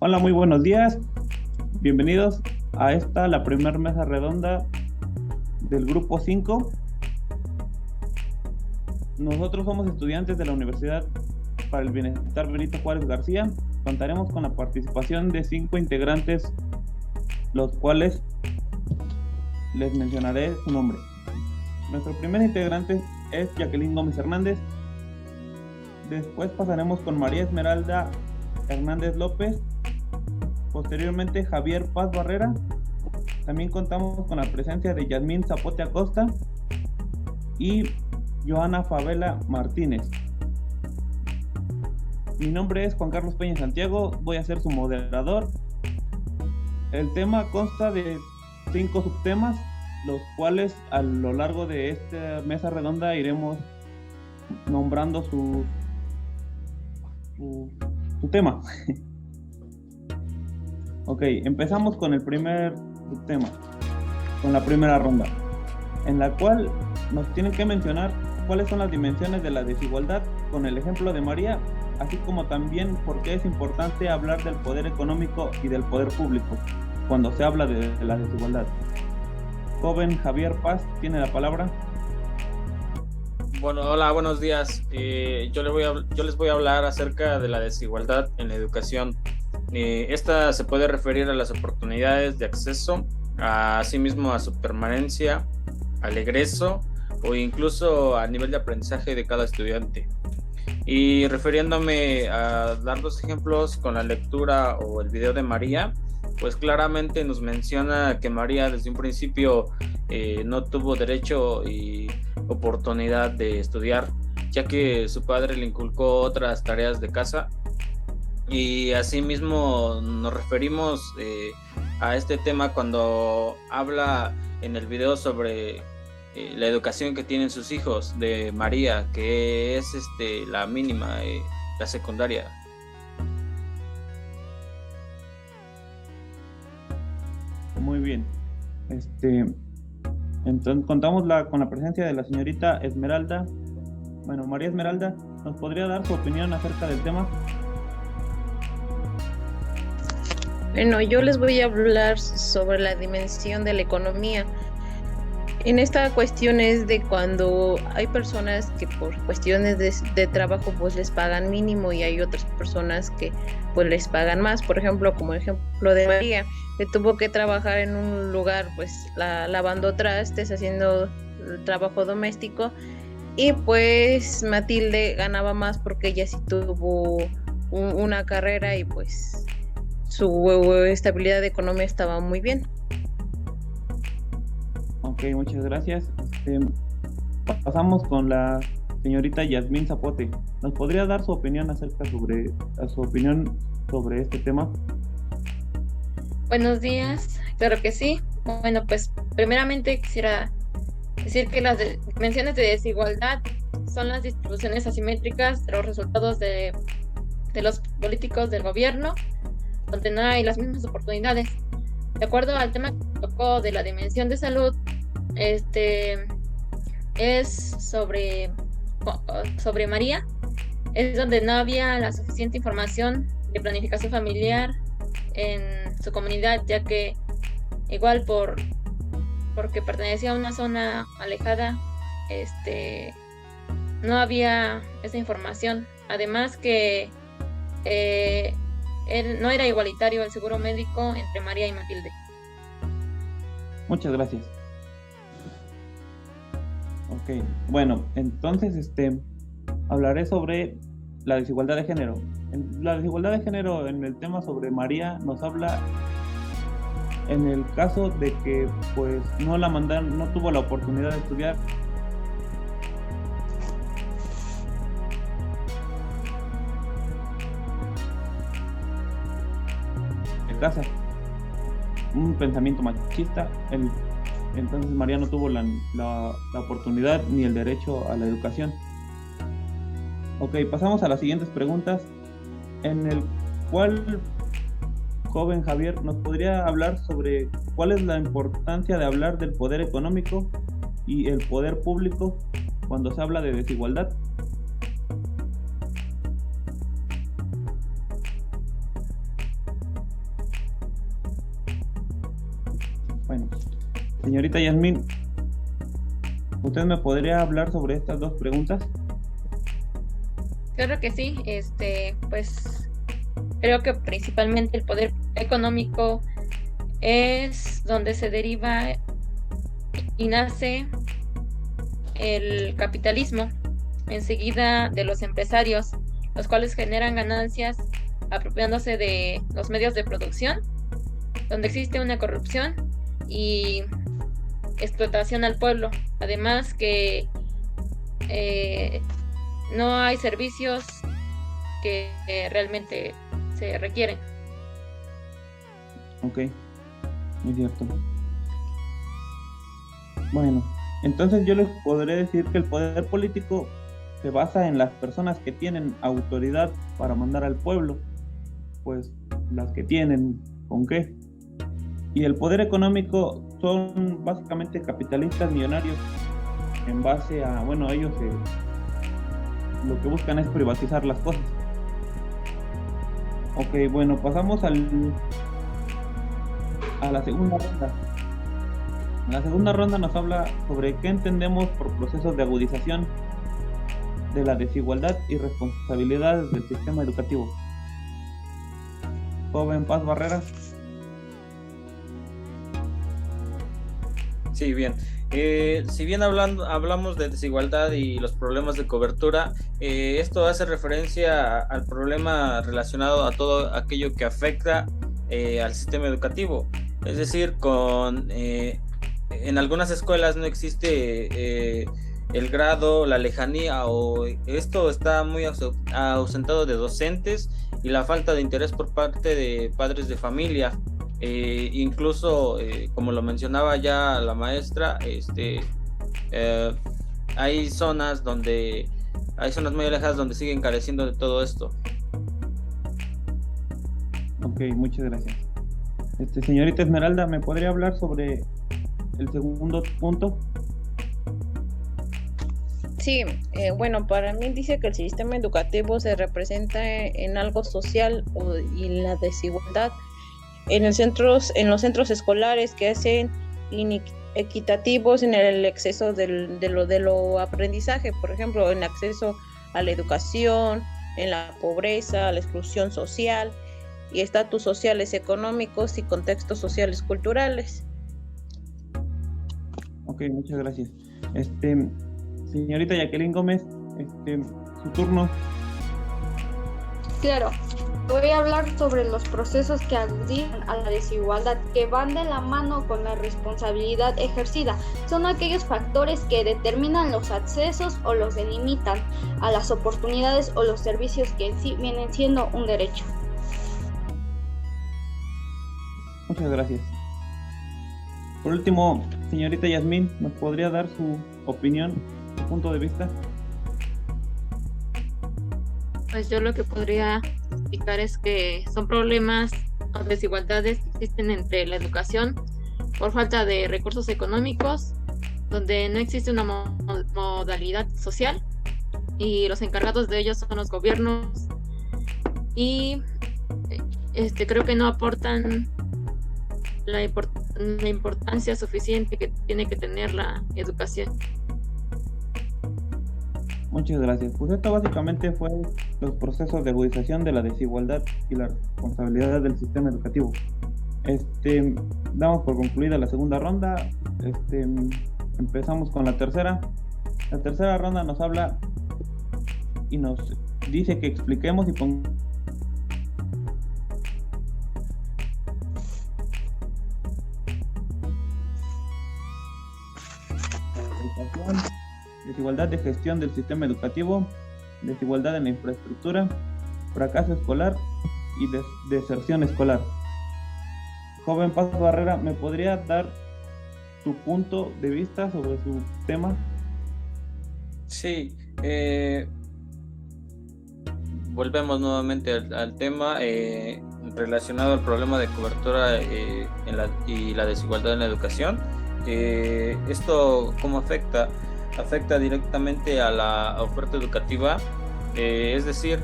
Hola, muy buenos días. Bienvenidos a la primera mesa redonda del grupo 5. Nosotros somos estudiantes de la Universidad para el Bienestar Benito Juárez García. Contaremos con la participación de 5 integrantes, los cuales les mencionaré su nombre. Nuestro primer integrante es Jacqueline Gómez Hernández. Después pasaremos con María Esmeralda Hernández López. Posteriormente, Javier Paz Barrera. También contamos con la presencia de Yasmín Zapote Acosta y Joana Favela Martínez. Mi nombre es Juan Carlos Peña Santiago, voy a ser su moderador. El tema consta de 5 subtemas, los cuales a lo largo de esta mesa redonda iremos nombrando su tema. Ok, empezamos con el primer tema, con la primera ronda, en la cual nos tienen que mencionar cuáles son las dimensiones de la desigualdad con el ejemplo de María, así como también por qué es importante hablar del poder económico y del poder público cuando se habla de la desigualdad. Joven Javier Paz tiene la palabra. Bueno, hola, buenos días. Yo les voy a hablar acerca de la desigualdad en la educación. Esta se puede referir a las oportunidades de acceso, asimismo a su permanencia, al egreso o incluso al nivel de aprendizaje de cada estudiante. Y refiriéndome a dar 2 ejemplos con la lectura o el video de María, pues claramente nos menciona que María desde un principio no tuvo derecho y oportunidad de estudiar, ya que su padre le inculcó otras tareas de casa. Y asimismo nos referimos a este tema cuando habla en el video sobre la educación que tienen sus hijos de María, que es la mínima, la secundaria. Muy bien. Entonces contamos con la presencia de la señorita Esmeralda. Bueno, María Esmeralda, ¿nos podría dar su opinión acerca del tema? Bueno, yo les voy a hablar sobre la dimensión de la economía. En esta cuestión es de cuando hay personas que por cuestiones de trabajo pues les pagan mínimo y hay otras personas que pues les pagan más. Por ejemplo, como ejemplo de María, que tuvo que trabajar en un lugar pues lavando trastes, haciendo trabajo doméstico, y pues Matilde ganaba más porque ella sí tuvo una carrera y pues su estabilidad de economía estaba muy bien. Ok, muchas gracias. Pasamos con la señorita Yasmín Zapote. ¿Nos podría dar su opinión sobre este tema? Buenos días, claro que sí. Bueno, pues primeramente quisiera decir que las dimensiones de desigualdad son las distribuciones asimétricas de los resultados de los políticos del gobierno, donde no hay las mismas oportunidades. De acuerdo al tema que tocó de la dimensión de salud, es sobre María, es donde no había la suficiente información de planificación familiar en su comunidad, ya que igual porque pertenecía a una zona alejada, no había esa información. Además que no era igualitario el seguro médico entre María y Matilde. Muchas gracias. Ok, bueno, entonces hablaré sobre la desigualdad de género. La desigualdad de género en el tema sobre María nos habla en el caso de que pues no tuvo la oportunidad de estudiar. De casa, un pensamiento machista, entonces María no tuvo la oportunidad ni el derecho a la educación. Ok, pasamos a las siguientes preguntas, en el cual, joven Javier, ¿nos podría hablar sobre cuál es la importancia de hablar del poder económico y el poder público cuando se habla de desigualdad? Señorita Yasmín, ¿usted me podría hablar sobre estas dos preguntas? Claro que sí, pues creo que principalmente el poder económico es donde se deriva y nace el capitalismo, enseguida de los empresarios, los cuales generan ganancias apropiándose de los medios de producción, donde existe una corrupción y explotación al pueblo. Además que no hay servicios que realmente se requieren. Ok, muy cierto. Bueno, entonces yo les podré decir que el poder político se basa en las personas que tienen autoridad para mandar al pueblo, pues las que tienen, ¿con qué? Y el poder económico son básicamente capitalistas millonarios en base a, bueno, ellos lo que buscan es privatizar las cosas. Ok, bueno, pasamos a la segunda ronda. La segunda ronda nos habla sobre qué entendemos por procesos de agudización de la desigualdad y responsabilidades del sistema educativo. Joven Paz Barrera. Sí, bien. Si bien hablamos de desigualdad y los problemas de cobertura, esto hace referencia al problema relacionado a todo aquello que afecta al sistema educativo. Es decir, en algunas escuelas no existe el grado, la lejanía, o esto está muy ausentado de docentes y la falta de interés por parte de padres de familia. Incluso, como lo mencionaba ya la maestra, hay zonas muy alejadas donde siguen careciendo de todo esto. Ok, muchas gracias. Señorita Esmeralda, ¿me podría hablar sobre el segundo punto? Sí, bueno, para mí dice que el sistema educativo se representa en algo social y la desigualdad en los centros escolares que hacen inequitativos en el exceso de lo aprendizaje, por ejemplo, en acceso a la educación, en la pobreza, la exclusión social y estatus sociales económicos y contextos sociales culturales. Ok, muchas gracias. Señorita Jacqueline Gómez, su turno. Claro, voy a hablar sobre los procesos que agudizan a la desigualdad, que van de la mano con la responsabilidad ejercida. Son aquellos factores que determinan los accesos o los delimitan a las oportunidades o los servicios que en sí vienen siendo un derecho. Muchas gracias. Por último, señorita Yasmín, ¿nos podría dar su opinión, su punto de vista? Pues yo lo que podría explicar es que son problemas o desigualdades que existen entre la educación por falta de recursos económicos, donde no existe una modalidad social y los encargados de ellos son los gobiernos y creo que no aportan la importancia suficiente que tiene que tener la educación. Muchas gracias. Pues esto básicamente fue los procesos de agudización de la desigualdad y la responsabilidad del sistema educativo. Damos por concluida la segunda ronda. Empezamos con la tercera. La tercera ronda nos habla y nos dice que expliquemos y pongamos desigualdad de gestión del sistema educativo, desigualdad en la infraestructura, fracaso escolar y deserción escolar. Joven Paz Barrera, ¿me podría dar tu punto de vista sobre su tema? Sí, volvemos nuevamente al tema relacionado al problema de cobertura y la desigualdad en la educación. ¿Esto cómo afecta? Afecta directamente a la oferta educativa, es decir,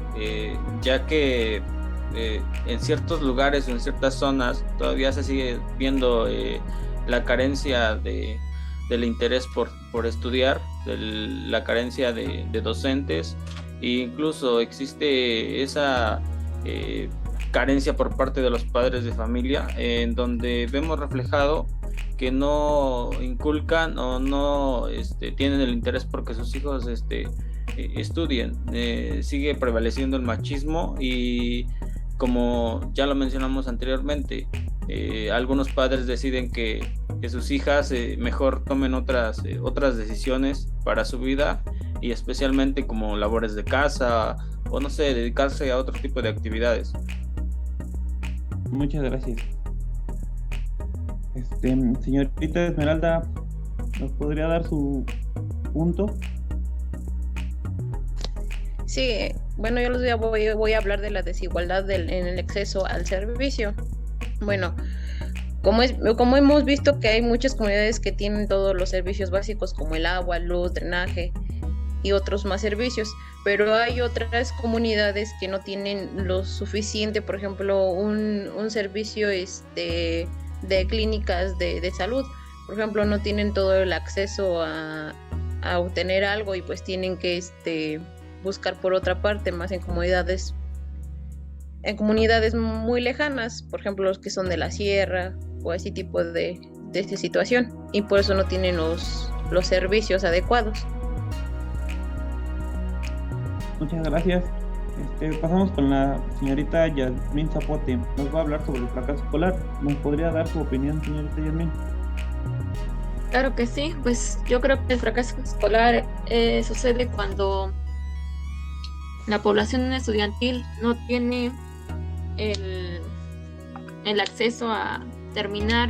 ya que en ciertos lugares o en ciertas zonas todavía se sigue viendo la carencia del interés por estudiar, la carencia de docentes, e incluso existe esa carencia por parte de los padres de familia, en donde vemos reflejado que no inculcan o no tienen el interés porque sus hijos estudien. Sigue prevaleciendo el machismo y, como ya lo mencionamos anteriormente, algunos padres deciden que sus hijas mejor tomen otras decisiones para su vida, y especialmente como labores de casa o no sé, dedicarse a otro tipo de actividades. Muchas gracias. Señorita Esmeralda, ¿nos podría dar su punto? Sí, bueno, yo les voy a hablar de la desigualdad en el acceso al servicio. Bueno, como hemos visto que hay muchas comunidades que tienen todos los servicios básicos como el agua, luz, drenaje y otros más servicios, pero hay otras comunidades que no tienen lo suficiente, por ejemplo, un servicio de clínicas de salud, por ejemplo, no tienen todo el acceso a obtener algo y pues tienen que buscar por otra parte, más en comunidades muy lejanas, por ejemplo, los que son de la sierra o ese tipo de situación, y por eso no tienen los servicios adecuados. Muchas gracias. Pasamos con la señorita Yasmín Zapote. Nos va a hablar sobre el fracaso escolar. ¿Nos podría dar su opinión, señorita Yasmín? Claro que sí, pues yo creo que el fracaso escolar sucede cuando la población estudiantil no tiene el acceso a terminar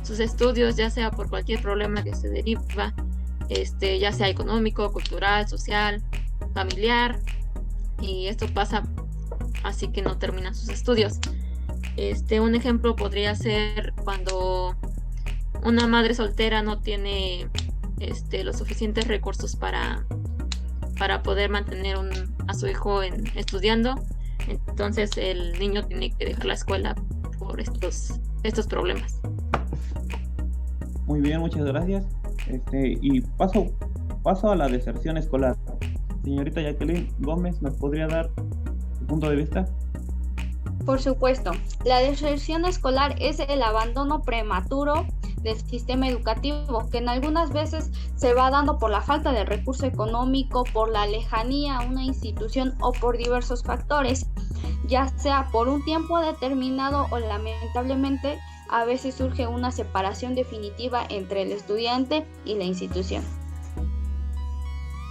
sus estudios, ya sea por cualquier problema que se deriva, ya sea económico, cultural, social, familiar, y esto pasa así que no terminan sus estudios. Un ejemplo podría ser cuando una madre soltera no tiene los suficientes recursos para poder mantener a su hijo estudiando, entonces el niño tiene que dejar la escuela por estos problemas. Muy bien, muchas gracias. Y paso a la deserción escolar. Señorita Jacqueline Gómez, ¿nos podría dar su punto de vista? Por supuesto, la deserción escolar es el abandono prematuro del sistema educativo, que en algunas veces se va dando por la falta de recurso económico, por la lejanía a una institución o por diversos factores, ya sea por un tiempo determinado o lamentablemente a veces surge una separación definitiva entre el estudiante y la institución.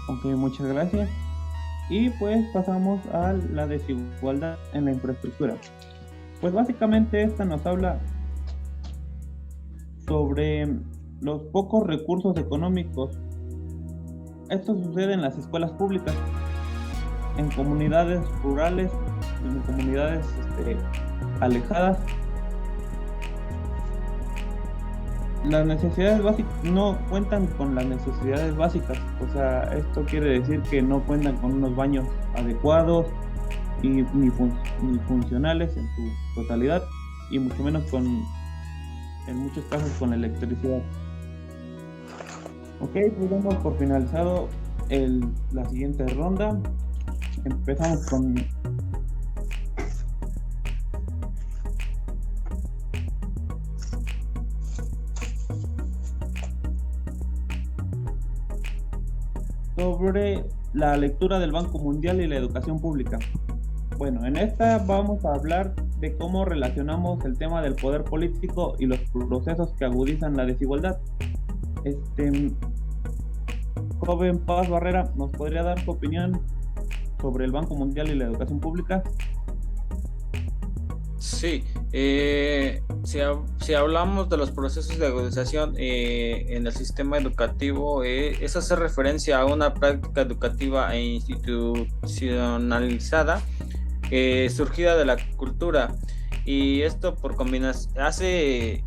Ok, muchas gracias. Y pues pasamos a la desigualdad en la infraestructura. Pues básicamente esta nos habla sobre los pocos recursos económicos. Esto sucede en las escuelas públicas, en comunidades rurales, en comunidades alejadas. Las necesidades básicas no cuentan con las necesidades básicas, o sea, esto quiere decir que no cuentan con unos baños adecuados y ni funcionales en su totalidad, y mucho menos en muchos casos con electricidad. Ok, pues damos por finalizado la siguiente ronda. Empezamos con sobre la lectura del Banco Mundial y la educación pública. Bueno, en esta vamos a hablar de cómo relacionamos el tema del poder político y los procesos que agudizan la desigualdad. Joven Paz Barrera, ¿nos podría dar su opinión sobre el Banco Mundial y la educación pública? Sí, si hablamos de los procesos de agudización en el sistema educativo, eso hace referencia a una práctica educativa e institucionalizada surgida de la cultura, y esto hace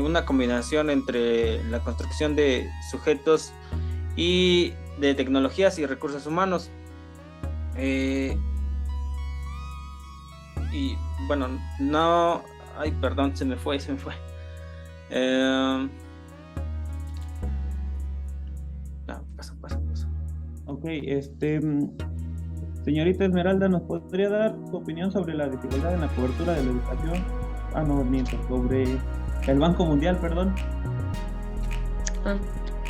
una combinación entre la construcción de sujetos y de tecnologías y recursos humanos. Y bueno, no, ay, perdón, se me fue. No, pasa. Ok, señorita Esmeralda, ¿nos podría dar su opinión sobre la desigualdad en la cobertura de la educación? No, miento, sobre el Banco Mundial, perdón.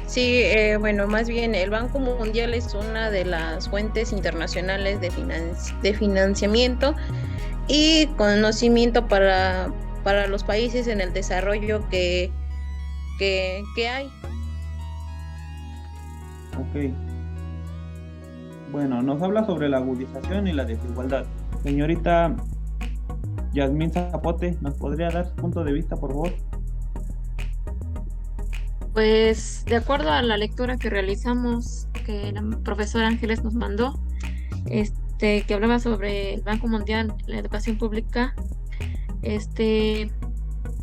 Sí, bueno, más bien el Banco Mundial es una de las fuentes internacionales de financiamiento y conocimiento para los países en el desarrollo que hay. Ok. Bueno, nos habla sobre la agudización y la desigualdad. Señorita Yasmín Zapote, ¿nos podría dar su punto de vista, por favor? Pues de acuerdo a la lectura que realizamos, que la profesora Ángeles nos mandó, que hablaba sobre el Banco Mundial, la educación pública,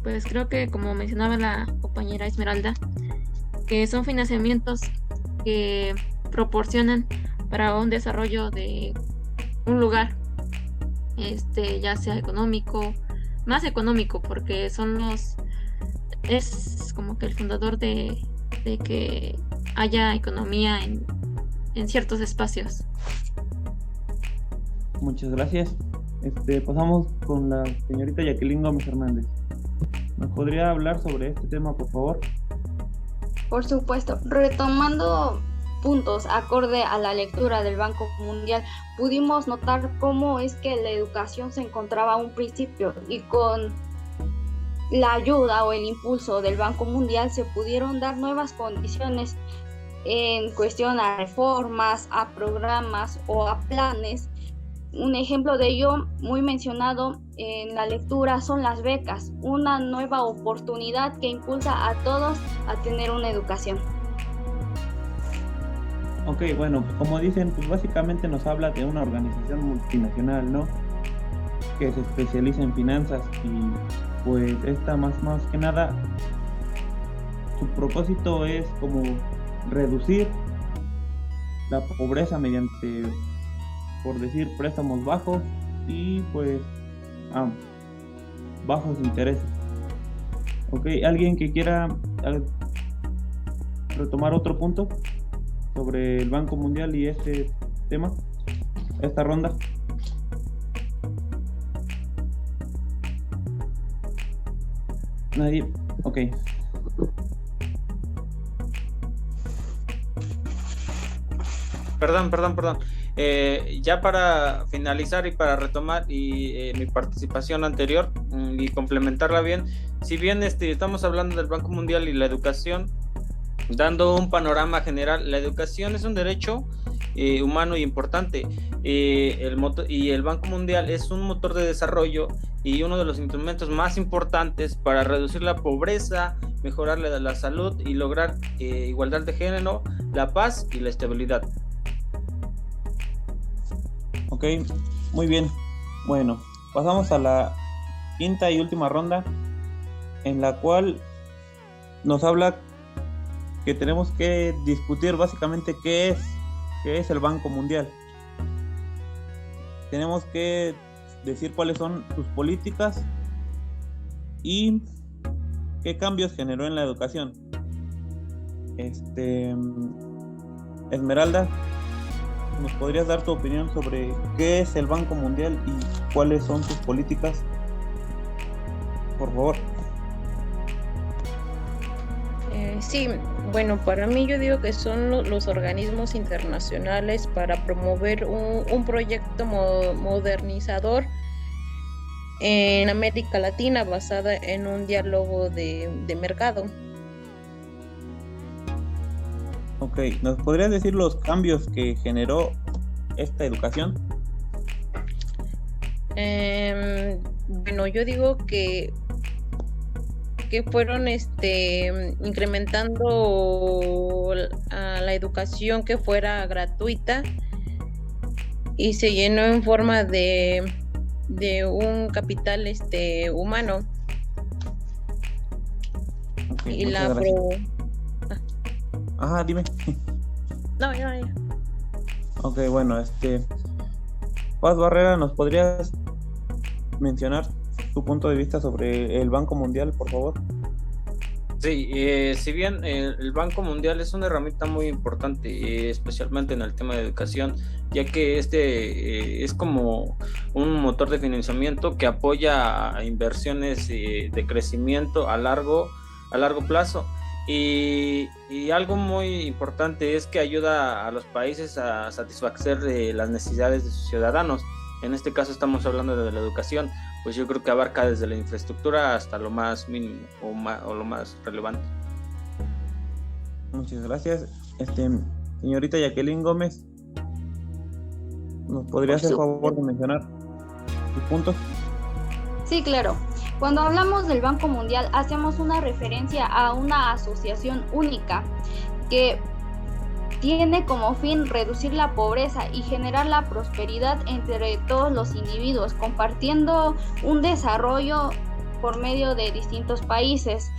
pues creo que como mencionaba la compañera Esmeralda, que son financiamientos que proporcionan para un desarrollo de un lugar, ya sea económico, más económico, porque es como que el fundador de que haya economía en ciertos espacios. Muchas gracias. Pasamos con la señorita Jacqueline Gómez Hernández. ¿Nos podría hablar sobre este tema, por favor? Por supuesto, retomando puntos acorde a la lectura del Banco Mundial, pudimos notar cómo es que la educación se encontraba a un principio y con la ayuda o el impulso del Banco Mundial se pudieron dar nuevas condiciones en cuestión a reformas, a programas o a planes. Un ejemplo de ello muy mencionado en la lectura son las becas, una nueva oportunidad que impulsa a todos a tener una educación. Ok, bueno, como dicen, pues básicamente nos habla de una organización multinacional, ¿no? Que se especializa en finanzas y pues esta más que nada, su propósito es como reducir la pobreza mediante, por decir, préstamos bajos y pues bajos intereses. Ok, ¿alguien que quiera retomar otro punto sobre el Banco Mundial y este tema, esta ronda? Nadie. Ok. Perdón. Ya para finalizar y para retomar mi participación anterior y complementarla bien, si bien estamos hablando del Banco Mundial y la educación, dando un panorama general, la educación es un derecho humano y importante, y el Banco Mundial es un motor de desarrollo y uno de los instrumentos más importantes para reducir la pobreza, mejorar la salud y lograr igualdad de género, la paz y la estabilidad. Ok, muy bien. Bueno, pasamos a la quinta y última ronda, en la cual nos habla que tenemos que discutir básicamente qué es el Banco Mundial. Tenemos que decir cuáles son sus políticas y qué cambios generó en la educación. Esmeralda, ¿nos podrías dar tu opinión sobre qué es el Banco Mundial y cuáles son sus políticas? Por favor. Sí, bueno, para mí yo digo que son los organismos internacionales para promover un proyecto modernizador en América Latina basada en un diálogo de mercado. Ok, ¿nos podrías decir los cambios que generó esta educación? Bueno, yo digo que fueron incrementando a la educación que fuera gratuita y se llenó en forma de un capital humano. Okay, y la dime. No, ya. Ok, bueno, Paz Barrera, ¿nos podrías mencionar tu punto de vista sobre el Banco Mundial, por favor? Sí, si bien el Banco Mundial es una herramienta muy importante, especialmente en el tema de educación, ya que es como un motor de financiamiento que apoya a inversiones de crecimiento a largo plazo. Y algo muy importante es que ayuda a los países a satisfacer las necesidades de sus ciudadanos. En este caso estamos hablando de la educación, pues yo creo que abarca desde la infraestructura hasta lo más mínimo o lo más relevante. Muchas gracias. Señorita Jacqueline Gómez, ¿nos podría hacer favor de mencionar sus puntos? Sí, claro. Cuando hablamos del Banco Mundial, hacemos una referencia a una asociación única que tiene como fin reducir la pobreza y generar la prosperidad entre todos los individuos, compartiendo un desarrollo por medio de distintos países.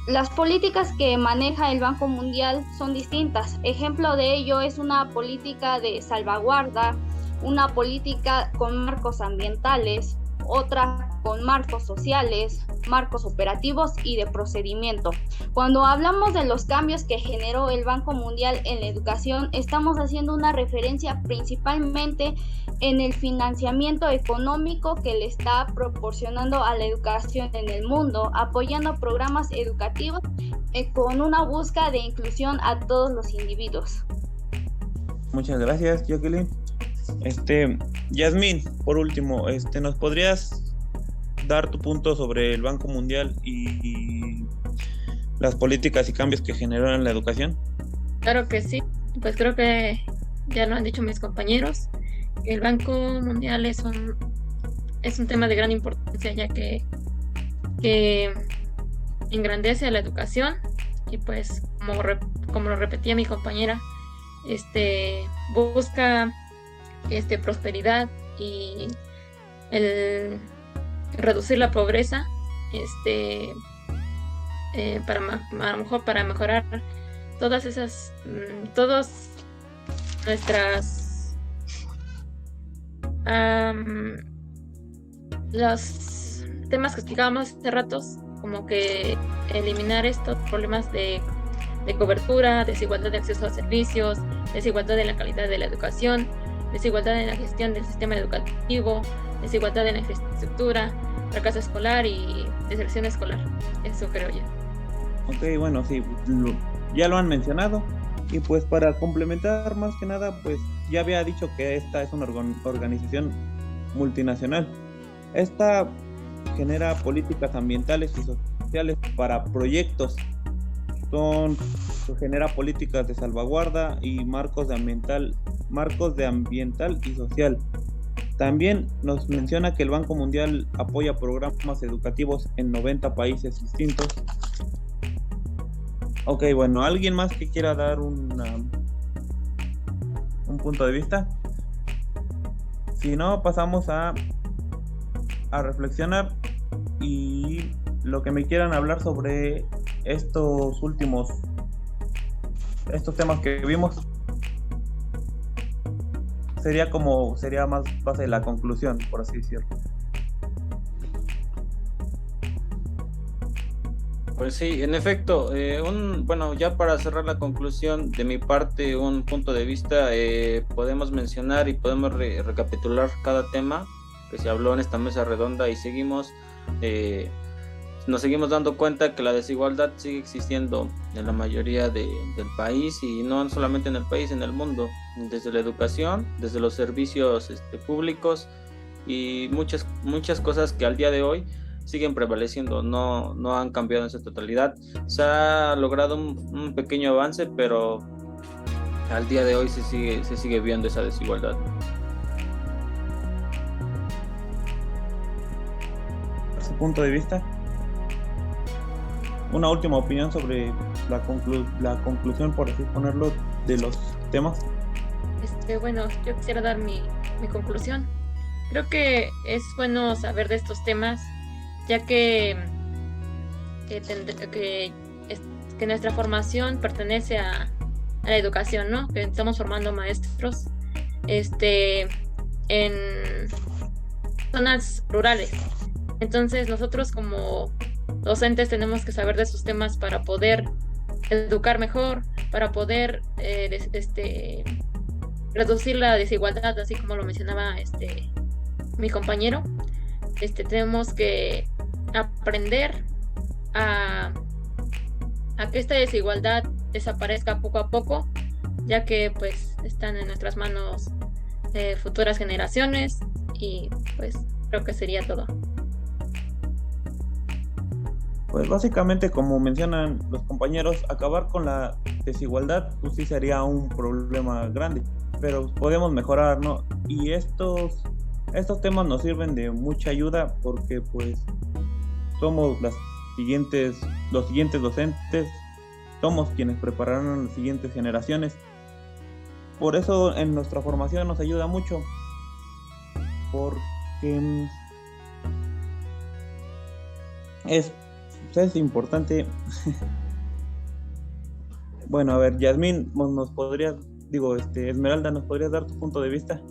Las políticas que maneja el Banco Mundial son distintas. Ejemplo de ello es una política de salvaguarda, una política con marcos ambientales, otra con marcos sociales, marcos operativos y de procedimiento. Cuando hablamos de los cambios que generó el Banco Mundial en la educación, estamos haciendo una referencia principalmente en el financiamiento económico que le está proporcionando a la educación en el mundo, apoyando programas educativos con una búsqueda de inclusión a todos los individuos. Muchas gracias, Jacqueline. Yasmín, por último, ¿nos podrías dar tu punto sobre el Banco Mundial y las políticas y cambios que generó en la educación? Claro que sí, pues creo que ya lo han dicho mis compañeros. El Banco Mundial es un tema de gran importancia, ya que engrandece a la educación y pues como lo repetía mi compañera, busca prosperidad y el reducir la pobreza, a lo mejor para mejorar todas nuestras los temas que explicábamos hace ratos, como que eliminar estos problemas de cobertura, desigualdad de acceso a servicios, desigualdad en la calidad de la educación, desigualdad en la gestión del sistema educativo, desigualdad en la infraestructura, fracaso escolar y deserción escolar. Eso creo yo. Ok, bueno, sí, ya lo han mencionado. Y pues para complementar más que nada, pues ya había dicho que esta es una organización multinacional. Esta genera políticas ambientales y sociales para proyectos. Genera políticas de salvaguarda y marcos de ambiental y social. También nos menciona que el Banco Mundial apoya programas educativos en 90 países distintos. Ok, bueno, ¿alguien más que quiera dar un punto de vista? Si no, pasamos a reflexionar y lo que me quieran hablar sobre estos temas que vimos. Sería más base de la conclusión, por así decirlo. Pues sí, en efecto, ya para cerrar la conclusión de mi parte, un punto de vista, podemos mencionar y podemos recapitular cada tema que se habló en esta mesa redonda y nos seguimos dando cuenta que la desigualdad sigue existiendo en la mayoría del país, y no solamente en el país, en el mundo, desde la educación, desde los servicios públicos y muchas cosas que al día de hoy siguen prevaleciendo, no han cambiado en su totalidad. Se ha logrado un pequeño avance, pero al día de hoy se sigue viendo esa desigualdad. ¿Su punto de vista? Una última opinión sobre la conclusión, por así ponerlo, de los temas. Bueno, yo quisiera dar mi conclusión. Creo que es bueno saber de estos temas, ya que nuestra formación pertenece a la educación, ¿no? Que estamos formando maestros en zonas rurales. Entonces nosotros como docentes tenemos que saber de esos temas para poder educar mejor, para poder reducir la desigualdad, así como lo mencionaba mi compañero. Tenemos que aprender a que esta desigualdad desaparezca poco a poco, ya que pues están en nuestras manos futuras generaciones, y pues creo que sería todo. Pues básicamente, como mencionan los compañeros, acabar con la desigualdad pues sí sería un problema grande, pero podemos mejorar, ¿no? Y estos temas nos sirven de mucha ayuda porque pues somos los siguientes docentes, somos quienes prepararán a las siguientes generaciones. Por eso en nuestra formación nos ayuda mucho, porque es importante. Bueno, a ver, Yasmín, Esmeralda, ¿nos podrías dar tu punto de vista?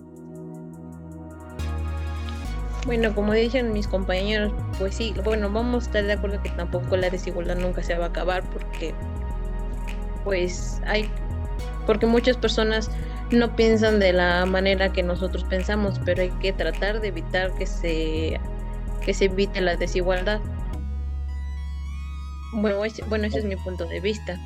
Bueno, como dicen mis compañeros, pues sí, bueno, vamos a estar de acuerdo que tampoco la desigualdad nunca se va a acabar, porque porque muchas personas no piensan de la manera que nosotros pensamos, pero hay que tratar de evitar que se evite la desigualdad. Bueno, ese es mi punto de vista,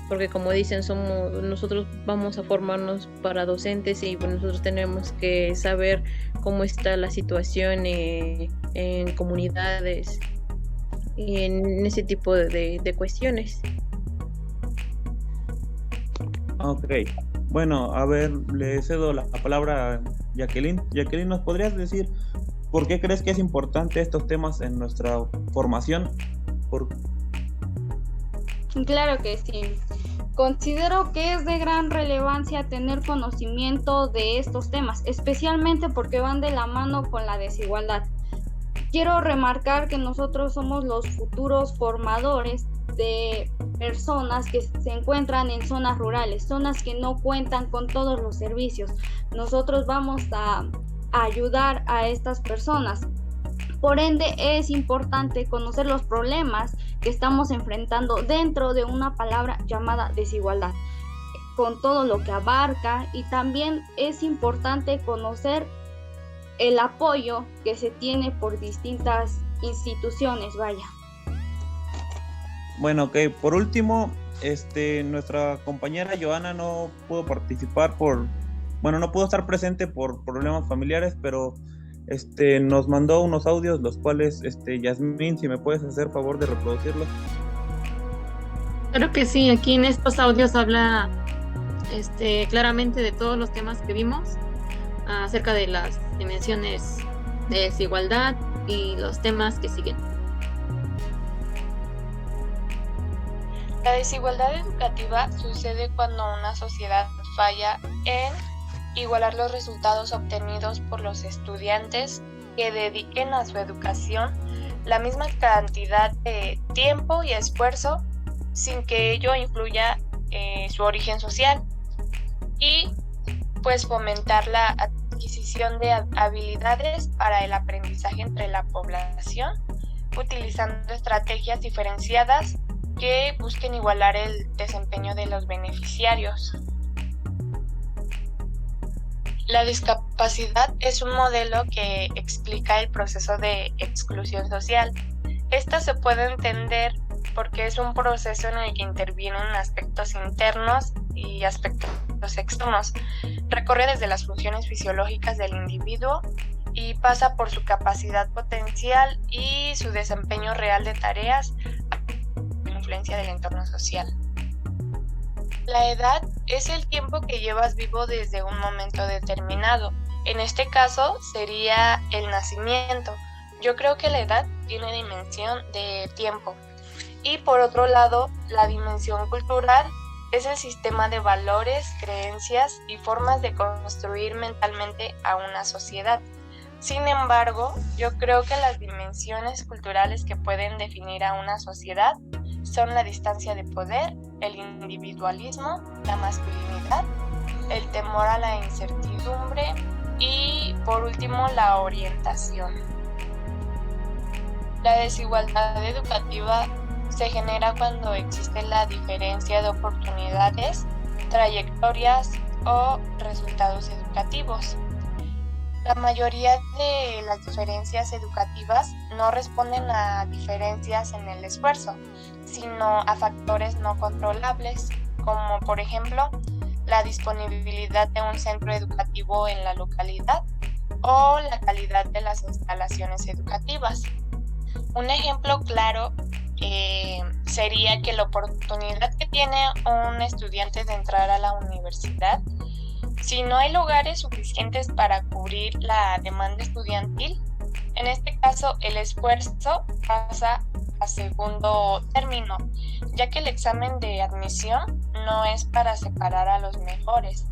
porque como dicen, nosotros vamos a formarnos para docentes, y bueno, nosotros tenemos que saber cómo está la situación en comunidades y en ese tipo de cuestiones. Ok, bueno, a ver, le cedo la palabra a Jacqueline. Jacqueline, ¿nos podrías decir por qué crees que es importante estos temas en nuestra formación? Claro que sí. Considero que es de gran relevancia tener conocimiento de estos temas, especialmente porque van de la mano con la desigualdad. Quiero remarcar que nosotros somos los futuros formadores de personas que se encuentran en zonas rurales, zonas que no cuentan con todos los servicios. Nosotros vamos a ayudar a estas personas. Por ende, es importante conocer los problemas que estamos enfrentando dentro de una palabra llamada desigualdad, con todo lo que abarca, y también es importante conocer el apoyo que se tiene por distintas instituciones, vaya. Bueno, ok, por último, nuestra compañera Joana no pudo participar no pudo estar presente por problemas familiares, pero nos mandó unos audios, los cuales, Yasmín, si me puedes hacer favor de reproducirlos. Claro que sí, aquí en estos audios habla claramente de todos los temas que vimos, acerca de las dimensiones de desigualdad y los temas que siguen. La desigualdad educativa sucede cuando una sociedad falla en igualar los resultados obtenidos por los estudiantes que dediquen a su educación la misma cantidad de tiempo y esfuerzo sin que ello influya su origen social, y pues fomentar la adquisición de habilidades para el aprendizaje entre la población, utilizando estrategias diferenciadas que busquen igualar el desempeño de los beneficiarios. La discapacidad es un modelo que explica el proceso de exclusión social. Esta se puede entender porque es un proceso en el que intervienen aspectos internos y aspectos externos. Recorre desde las funciones fisiológicas del individuo y pasa por su capacidad potencial y su desempeño real de tareas, la influencia del entorno social. La edad es el tiempo que llevas vivo desde un momento determinado. En este caso sería el nacimiento. Yo creo que la edad tiene dimensión de tiempo. Y por otro lado, la dimensión cultural es el sistema de valores, creencias y formas de construir mentalmente a una sociedad. Sin embargo, yo creo que las dimensiones culturales que pueden definir a una sociedad son la distancia de poder, el individualismo, la masculinidad, el temor a la incertidumbre y, por último, la orientación. La desigualdad educativa se genera cuando existe la diferencia de oportunidades, trayectorias o resultados educativos. La mayoría de las diferencias educativas no responden a diferencias en el esfuerzo, sino a factores no controlables, como por ejemplo la disponibilidad de un centro educativo en la localidad o la calidad de las instalaciones educativas. Un ejemplo claro sería que la oportunidad que tiene un estudiante de entrar a la universidad, si no hay lugares suficientes para cubrir la demanda estudiantil, en este caso el esfuerzo pasa a segundo término, ya que el examen de admisión no es para separar a los mejores,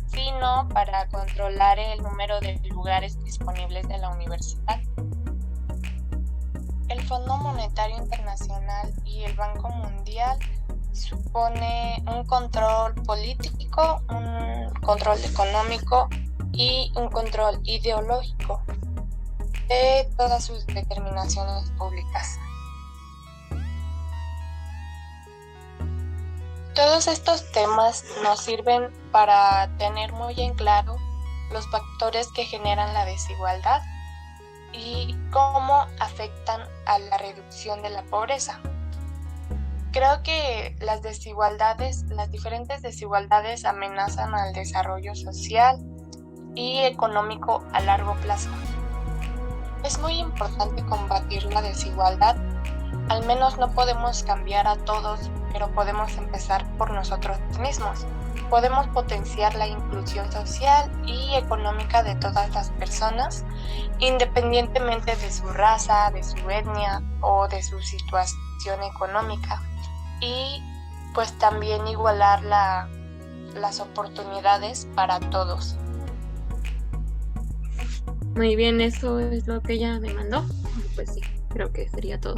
sino para controlar el número de lugares disponibles de la universidad. El Fondo Monetario Internacional y el Banco Mundial supone un control político, un control económico y un control ideológico de todas sus determinaciones públicas. Todos estos temas nos sirven para tener muy en claro los factores que generan la desigualdad y cómo afectan a la reducción de la pobreza. Creo que las diferentes desigualdades amenazan al desarrollo social y económico a largo plazo. Es muy importante combatir la desigualdad. Al menos no podemos cambiar a todos, pero podemos empezar por nosotros mismos. Podemos potenciar la inclusión social y económica de todas las personas, independientemente de su raza, de su etnia o de su situación económica. Y pues también igualar las oportunidades para todos. Muy bien, eso es lo que ella me mandó. Pues sí, creo que sería todo.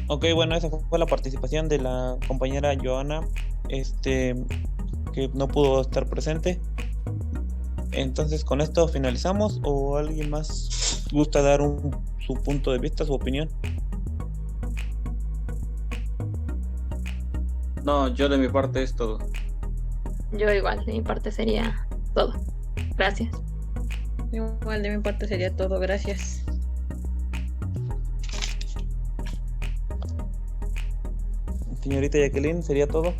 Ok, bueno, esa fue la participación de la compañera Joana, que no pudo estar presente. Entonces, ¿con esto finalizamos o alguien más gusta dar su punto de vista, su opinión? No, yo de mi parte es todo. Yo igual, de mi parte sería todo. Gracias. Igual de mi parte sería todo, gracias. Señorita Jacqueline, ¿sería todo?